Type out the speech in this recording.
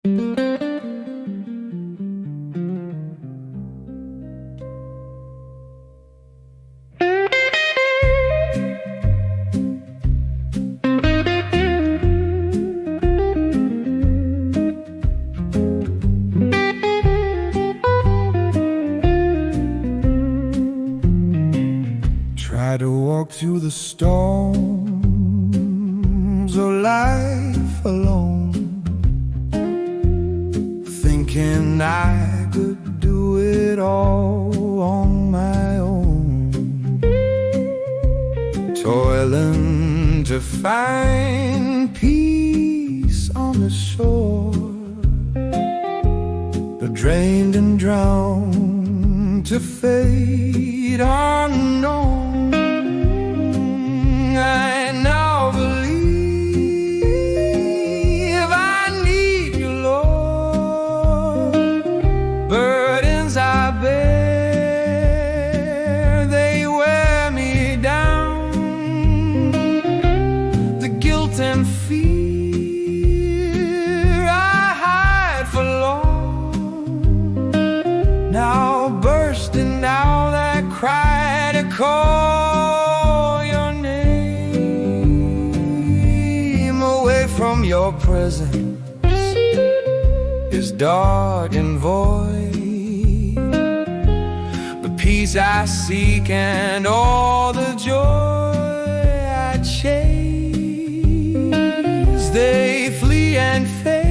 Try to walk through the storms of life alone, thinking I could do it all on my own, toiling to find peace on the shore, but drained and drowned to fate unknown. I now believe I need you, Lord. Burdens I bear, they wear me down. The guilt and fear I hide for long, now bursting out that cry to call from your presence is dark and void. The peace I seek and all the joy I chase, they flee and fade.